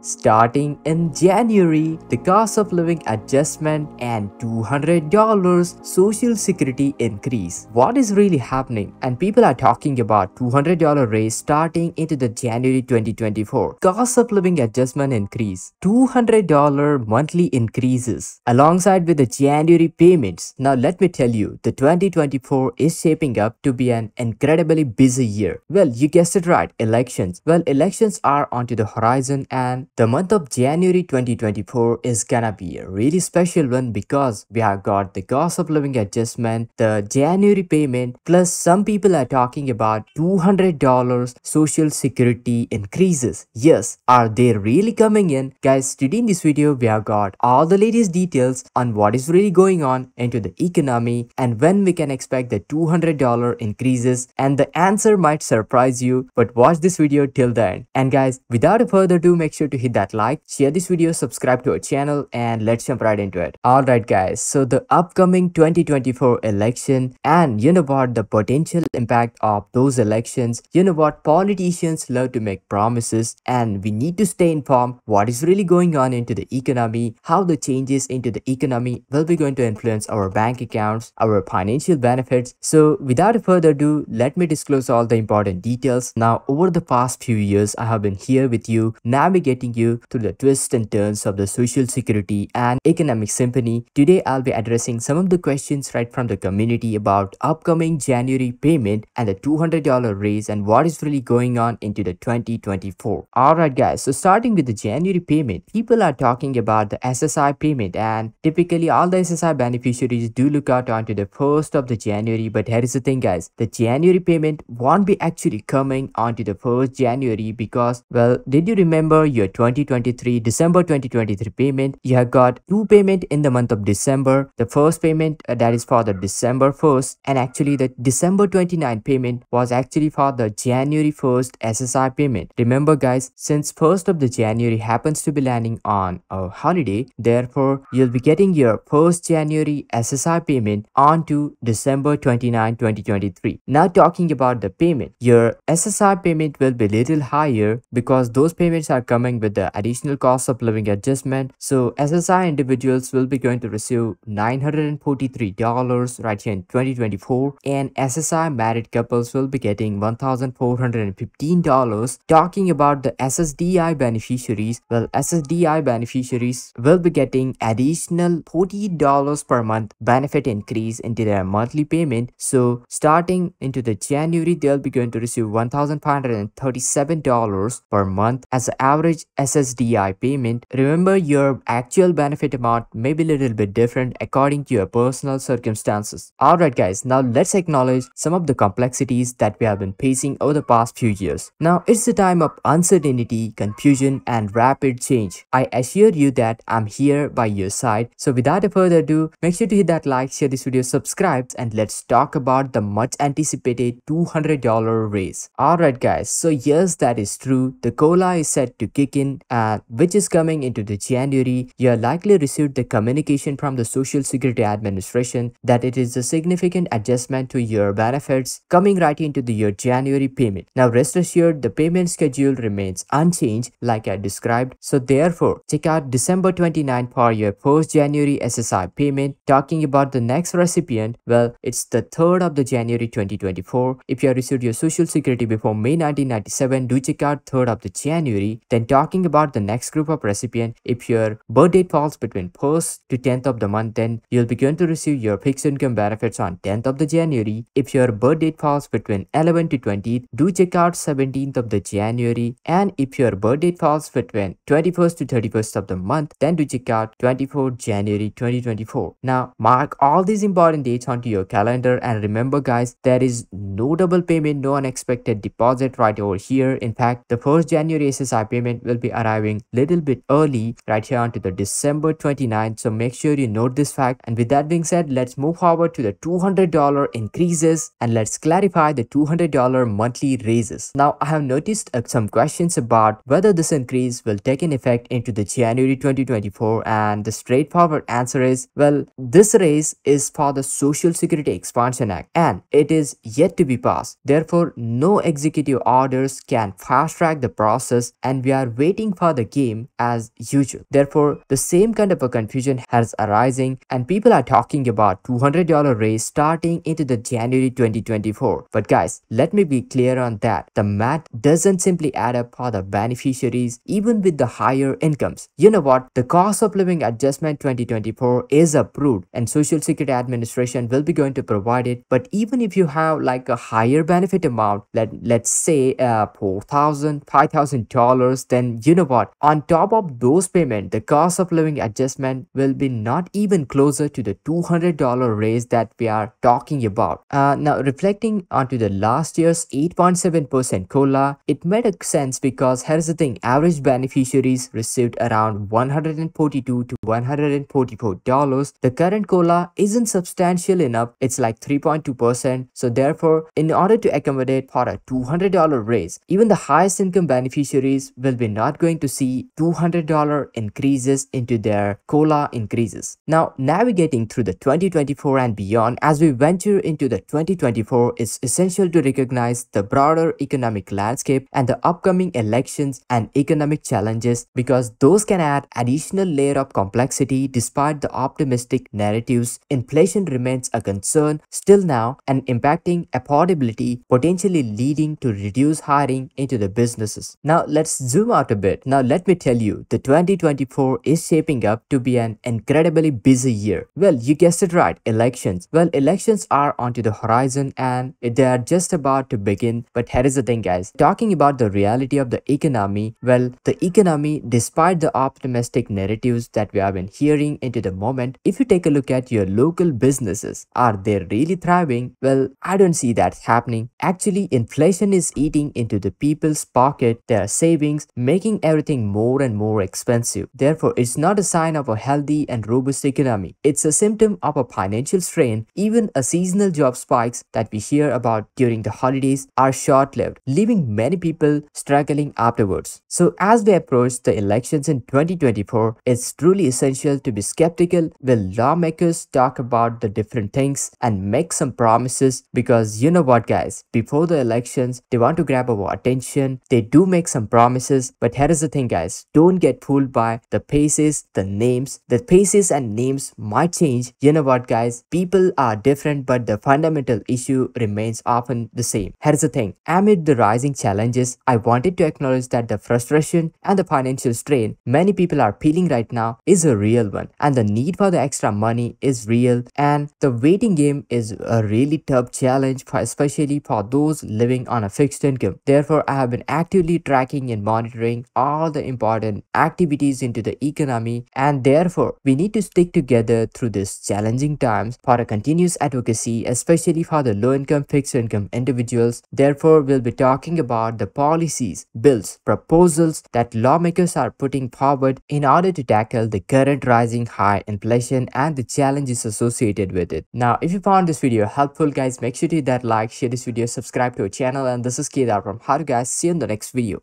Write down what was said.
Starting in January, the cost of living adjustment and $200 Social Security increase. What is really happening? And people are talking about $200 raise starting into the January 2024. Cost of living adjustment increase, $200 monthly increases alongside with the January payments. Now let me tell you, the 2024 is shaping up to be an incredibly busy year. Well, you guessed it right, elections. Well, elections are onto the horizon, and the month of January 2024 is gonna be a really special one because we have got the cost of living adjustment, the January payment, plus some people are talking about $200 social security increases. Yes, are they really coming in? Guys, today in this video we have got all the latest details on what is really going on into the economy and when we can expect the $200 increases, and the answer might surprise you, but watch this video till the end. And guys, without further ado, make sure to hit that like, share this video, subscribe to our channel, and let's jump right into it. Alright guys, so the upcoming 2024 election, and you know what, the potential impact of those elections. You know what, politicians love to make promises and we need to stay informed what is really going on into the economy, how the changes into the economy will be going to influence our bank accounts, our financial benefits. So without further ado, let me disclose all the important details. Now over the past few years, I have been here with you, navigating you through the twists and turns of the social security and economic symphony. Today I'll be addressing some of the questions right from the community about upcoming January payment and the $200 raise and what is really going on into the 2024. Alright guys, so starting with the January payment, people are talking about the SSI payment, and typically all the SSI beneficiaries do look out onto the 1st of the January, but here is the thing guys, the January payment won't be actually coming onto the 1st January because, well, did you remember your December 2023 payment? You have got two payment in the month of December. The first payment that is for the December 1st, and actually the December 29 payment was actually for the January 1st SSI payment. Remember guys, since 1st of the January happens to be landing on a holiday, therefore you'll be getting your 1st January SSI payment onto December 29, 2023. Now talking about the payment, your SSI payment will be little higher because those payments are coming with the additional cost of living adjustment. So SSI individuals will be going to receive $943 right here in 2024, and SSI married couples will be getting $1,415. Talking about the SSDI beneficiaries, well, SSDI beneficiaries will be getting additional $40 per month benefit increase into their monthly payment. So starting into the January, they'll be going to receive $1,537 per month as the average SSDI payment. Remember, your actual benefit amount may be a little bit different according to your personal circumstances. Alright guys, now let's acknowledge some of the complexities that we have been facing over the past few years. Now it's the time of uncertainty, confusion, and rapid change. I assure you that I'm here by your side. So without further ado, make sure to hit that like, share this video, subscribe, and let's talk about the much anticipated $200 raise. Alright guys, so yes, that is true. The COLA is set to kick in, which is coming into the January. You are likely received the communication from the Social Security Administration that it is a significant adjustment to your benefits coming right into the year January payment. Now rest assured, the payment schedule remains unchanged like I described. So therefore, check out December 29 for your 1st January SSI payment. Talking about the next recipient, well, it's the 3rd of the January 2024. If you have received your Social Security before May 1997, do check out 3rd of the January. Then talking about the next group of recipient, if your birth date falls between 1st to 10th of the month, then you'll be going to receive your fixed income benefits on 10th of the January. If your birth date falls between 11th to 20th, do check out 17th of the January. And if your birth date falls between 21st to 31st of the month, then do check out 24th January 2024. Now mark all these important dates onto your calendar, and remember guys, there is no double payment, no unexpected deposit right over here. In fact, the 1st January SSI payment will be arriving little bit early right here onto the December 29th. So make sure you note this fact. And with that being said, let's move forward to the $200 increases and let's clarify the $200 monthly raises. Now I have noticed some questions about whether this increase will take an effect into the January 2024, and the straightforward answer is, well, this raise is for the Social Security Expansion Act and it is yet to be passed. Therefore, no executive orders can fast track the process, and we are waiting waiting for the game as usual. Therefore, the same kind of a confusion has arising and people are talking about $200 raise starting into the January 2024. But guys, let me be clear on that. The math doesn't simply add up for the beneficiaries even with the higher incomes. You know what? The cost of living adjustment 2024 is approved and Social Security Administration will be going to provide it. But even if you have like a higher benefit amount, let's say $4,000, $5,000, then you know what? On top of those payments, the cost of living adjustment will be not even closer to the $200 raise that we are talking about. Now, reflecting onto the last year's 8.7% COLA, it made a sense because here's the thing, average beneficiaries received around $142 to $144. The current COLA isn't substantial enough, it's like 3.2%. So therefore, in order to accommodate for a $200 raise, even the highest income beneficiaries will be not going to see $200 increases into their COLA increases. Now, navigating through the 2024 and beyond, as we venture into the 2024, it's essential to recognize the broader economic landscape and the upcoming elections and economic challenges because those can add additional layer of complexity. Despite the optimistic narratives, inflation remains a concern still now and impacting affordability, potentially leading to reduced hiring into the businesses. Now let's zoom out a bit. Now let me tell you, the 2024 is shaping up to be an incredibly busy year. Well, you guessed it right, elections. Well, elections are onto the horizon and they are just about to begin. But here is the thing, guys. Talking about the reality of the economy, well, the economy, despite the optimistic narratives that we have been hearing into the moment, if you take a look at your local businesses, are they really thriving? Well, I don't see that happening. Actually, inflation is eating into the people's pocket, their savings, making everything more and more expensive. Therefore, it's not a sign of a healthy and robust economy. It's a symptom of a financial strain. Even a seasonal job spikes that we hear about during the holidays are short-lived, leaving many people struggling afterwards. So as we approach the elections in 2024, it's truly essential to be skeptical when lawmakers talk about the different things and make some promises because you know what, guys, before the elections, they want to grab our attention. They do make some promises, but here is the thing, guys, don't get fooled by the faces, the names. The faces and names might change. You know what, guys, people are different, but the fundamental issue remains often the same. Here's the thing, amid the rising challenges, I wanted to acknowledge that the frustration and the financial strain many people are feeling right now is a real one, and the need for the extra money is real, and the waiting game is a really tough challenge especially for those living on a fixed income. Therefore, I have been actively tracking and monitoring all the important activities into the economy, and therefore we need to stick together through these challenging times for a continuous advocacy, especially for the low-income, fixed-income individuals. Therefore, we'll be talking about the policies, bills, proposals that lawmakers are putting forward in order to tackle the current rising high inflation and the challenges associated with it. Now, if you found this video helpful, guys, make sure to hit that like, share this video, subscribe to our channel, and this is Kedar from How to Guys. See you in the next video.